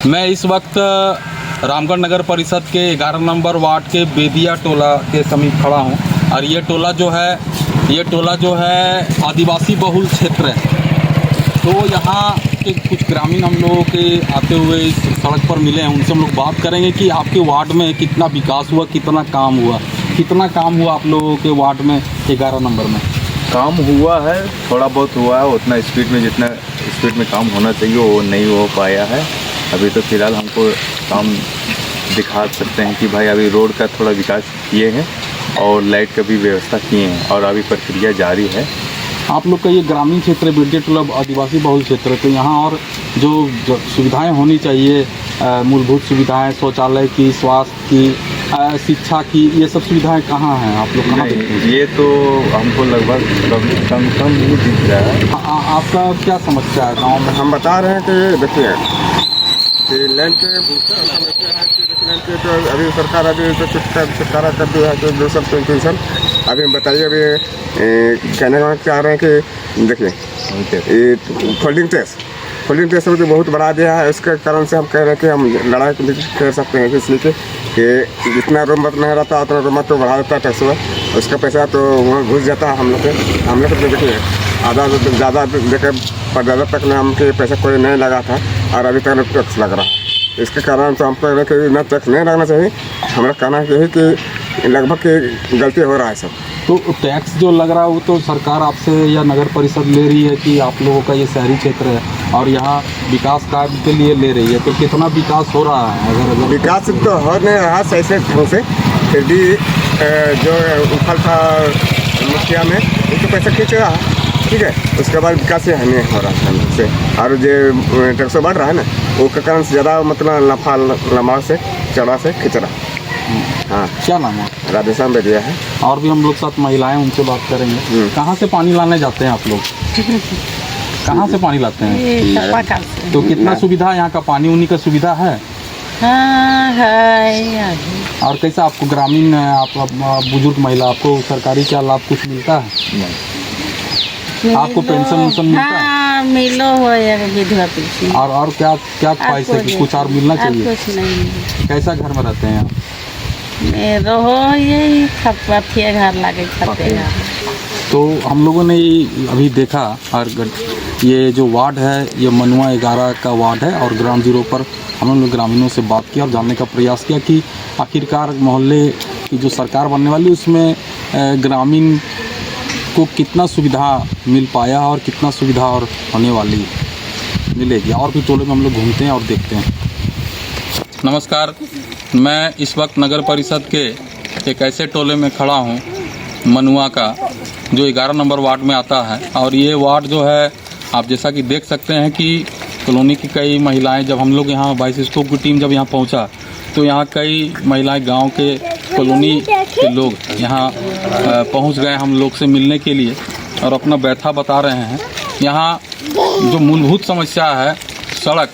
मैं इस वक्त रामगढ़ नगर परिषद के 11 नंबर वार्ड के बेदिया टोला के समीप खड़ा हूं और ये टोला जो है आदिवासी बहुल क्षेत्र है। तो यहाँ के कुछ ग्रामीण हम लोगों के आते हुए इस सड़क पर मिले हैं, उनसे हम लोग बात करेंगे कि आपके वार्ड में कितना विकास हुआ, कितना काम हुआ आप लोगों के वार्ड में 11 नंबर में। काम हुआ है, थोड़ा बहुत हुआ है, उतना स्पीड में जितना स्पीड में काम होना चाहिए वो नहीं हो पाया है। अभी तो फ़िलहाल हमको काम दिखा सकते हैं कि भाई अभी रोड का थोड़ा विकास किए हैं और लाइट का भी व्यवस्था किए हैं और अभी प्रक्रिया जारी है। आप लोग का ये ग्रामीण क्षेत्र बेदिया टोला आदिवासी बहुल क्षेत्र है, तो यहाँ और जो सुविधाएं होनी चाहिए, मूलभूत सुविधाएं, शौचालय की, स्वास्थ्य की, शिक्षा की, ये सब सुविधाएं कहाँ हैं आप लोग? कहाँ ये तो हमको लगभग कम ही दिख रहा है। आपका क्या समस्या है गाँव में? हम बता रहे हैं कि देखिए कि लैंड के समस्या है कि लैंड के तो अभी सरकार अभी तो छुटकारा कर दिया है कि 200 अभी हम बताइए। अभी कहने का चाह रहे हैं कि देखिए ये फोल्डिंग टेस्ट तो बहुत बढ़ा दिया है। इसके कारण से हम कह रहे हैं कि हम लड़ाई कर सकते हैं, इसलिए कि जितना रोमत नहीं रहता उतना रोमत तो बढ़ा देता है टैक्स में, उसका पैसा तो वहाँ घुस जाता है हम लोग को देखिए आधा से ज़्यादा देखे पर ज़्यादा तक में हमके पैसा कोई नहीं लगा था और अभी तक टैक्स लग रहा है। इसके कारण तो हम कह रहे हैं कि ना टैक्स नहीं लगना चाहिए। हमारा कहना यही कि लगभग की गलती हो रहा है सब। तो टैक्स जो लग रहा है वो तो सरकार आपसे या नगर परिषद ले रही है कि आप लोगों का ये शहरी क्षेत्र है और यहाँ विकास कार्य के लिए ले रही है, तो कितना विकास हो रहा है? अगर विकास तो हो नहीं रहा सही से ढंग से, फिर भी जो उफल था मुखिया में वो तो पैसा खींच रहा है, ठीक है। उसके बाद विकास ही नहीं हो रहा है हमसे, और जो टैक्स बढ़ रहा है ना वो के कारण से ज़्यादा मतलब लफा लम्बा से चौड़ा से खींच रहा है। हाँ, क्या नाम है? राधेश्याम बेदिया है। और भी हम लोग साथ महिलाएं, उनसे बात करेंगे। कहाँ से पानी लाने जाते हैं आप लोग? कहाँ से पानी लाते हैं? तो कितना सुविधा यहाँ का? पानी उन्हीं का सुविधा है? हाँ है। और कैसा आपको ग्रामीण आप बुजुर्ग महिला, आपको सरकारी क्या लाभ कुछ मिलता है? आपको पेंशन मिलता है? हाँ, मिलो हो विधवा पेंशन। और क्या ख्वाहिश है कि कुछ और मिलना चाहिए? कुछ नहीं। कैसा घर में रहते हैं आप? रहो यही खपथिया घर लागे खाते हैं। तो हम लोगों ने अभी देखा, और ये जो वार्ड है ये मनुआ 11 का वार्ड है और ग्राउंड जीरो पर हम लोग ग्रामीणों से बात किया और जानने का प्रयास किया कि आखिरकार मोहल्ले की जो सरकार बनने वाली उसमें ग्रामीण को कितना सुविधा मिल पाया और कितना सुविधा और होने वाली मिलेगी। और भी टोले में हम लोग घूमते हैं और देखते हैं। नमस्कार, मैं इस वक्त नगर परिषद के एक ऐसे टोले में खड़ा हूं मनुआ का, जो 11 नंबर वार्ड में आता है। और ये वार्ड जो है आप जैसा कि देख सकते हैं कि कॉलोनी की कई महिलाएं, जब हम लोग यहाँ बाइस्कोप की टीम जब यहाँ पहुँचा तो यहाँ कई महिलाएं गांव के कॉलोनी के लोग यहाँ पहुँच गए हम लोग से मिलने के लिए और अपना व्यथा बता रहे हैं। यहाँ जो मूलभूत समस्या है सड़क,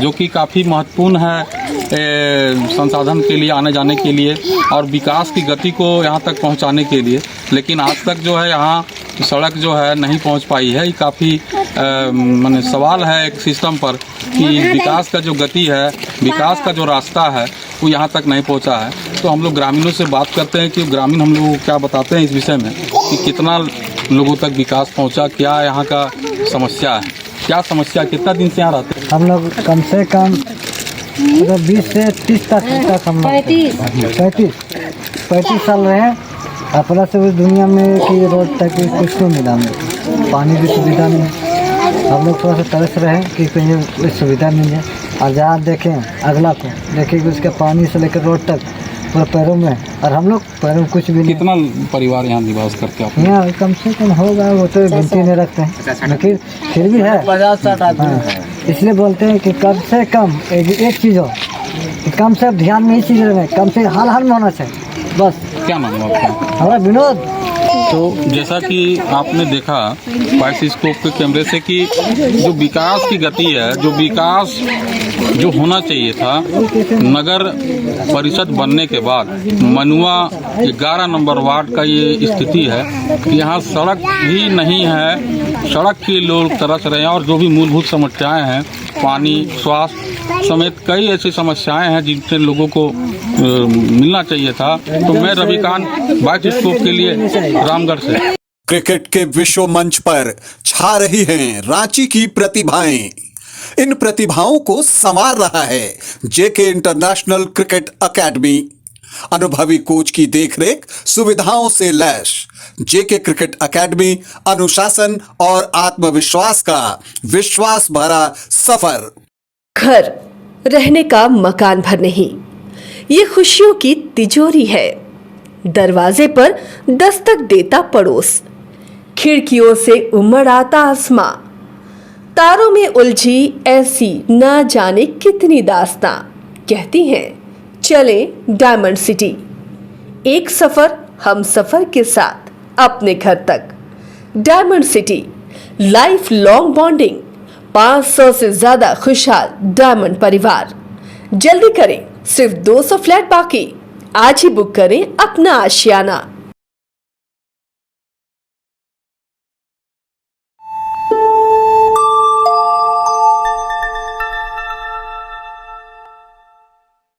जो कि काफ़ी महत्वपूर्ण है संसाधन के लिए, आने जाने के लिए और विकास की गति को यहाँ तक पहुँचाने के लिए, लेकिन आज तक जो है यहाँ सड़क जो है नहीं पहुँच पाई है। ये काफ़ी माने सवाल है एक सिस्टम पर कि विकास का जो गति है, विकास का जो रास्ता है वो यहाँ तक नहीं पहुँचा है। तो हम लोग ग्रामीणों से बात करते हैं कि ग्रामीण हम लोग क्या बताते हैं इस विषय में कि कितना लोगों तक विकास पहुँचा, क्या यहाँ का समस्या है, क्या समस्या, कितना दिन से यहाँ रहते हैं? हम लोग कम से कम 20 से 30 तक हम लोग 35 साल रहे। अपना से उस दुनिया में कि रोड तक कुछ तो मिला, पानी की सुविधा नहीं है। हम लोग थोड़ा सा तरस रहे कि कहीं कोई सुविधा मिल जाए। और जहाँ देखें अगला को देखें कि उसके पानी से लेकर रोड तक पूरा पैरों में, और हम लोग पैरों में कुछ भी नहीं। कितना परिवार यहाँ निवास करते हैं? यहाँ कम से कम होगा, वो तो गिनती नहीं रखते हैं, लेकिन फिर भी है 50-60 आदमी। इसलिए बोलते हैं कि कम से कम एक चीज़ हो, कम से ध्यान में ही चीज़ रहे, कम से हाल में होना चाहिए बस। क्या नाम है आपका? हमारा विनोद। तो जैसा कि आपने देखा बाइस्कोप के कैमरे से कि जो विकास की गति है, जो विकास जो होना चाहिए था नगर परिषद बनने के बाद, मनुआ 11 नंबर वार्ड का ये स्थिति है कि यहाँ सड़क भी नहीं है, सड़क के लोग तरस रहे हैं और जो भी मूलभूत समस्याएं हैं, पानी, स्वास्थ्य समेत कई ऐसी समस्याएं हैं जिनसे लोगों को मिलना चाहिए था। तो मैं रविकांत बाइक स्कोप के लिए रामगढ़ से। क्रिकेट के विश्व मंच पर छा रही हैं रांची की प्रतिभाएं। इन प्रतिभाओं को संवार रहा है जेके इंटरनेशनल क्रिकेट एकेडमी। अनुभवी कोच की देखरेख, सुविधाओं से लैस जेके क्रिकेट एकेडमी अनुशासन और आत्मविश्वास का विश्वास भरा सफर। घर रहने का मकान भर नहीं, ये खुशियों की तिजोरी है। दरवाजे पर दस्तक देता पड़ोस, खिड़कियों से उमड़ आता आसमां, तारों में उलझी ऐसी ना जाने कितनी दास्तां। कहती हैं चले डायमंड सिटी, एक सफर हम सफर के साथ अपने घर तक। Diamond city, life long bonding, 500 से ज्यादा खुशहाल डायमंड परिवार। जल्दी करें, सिर्फ 200 फ्लैट बाकी। आज ही बुक करें अपना आशियाना।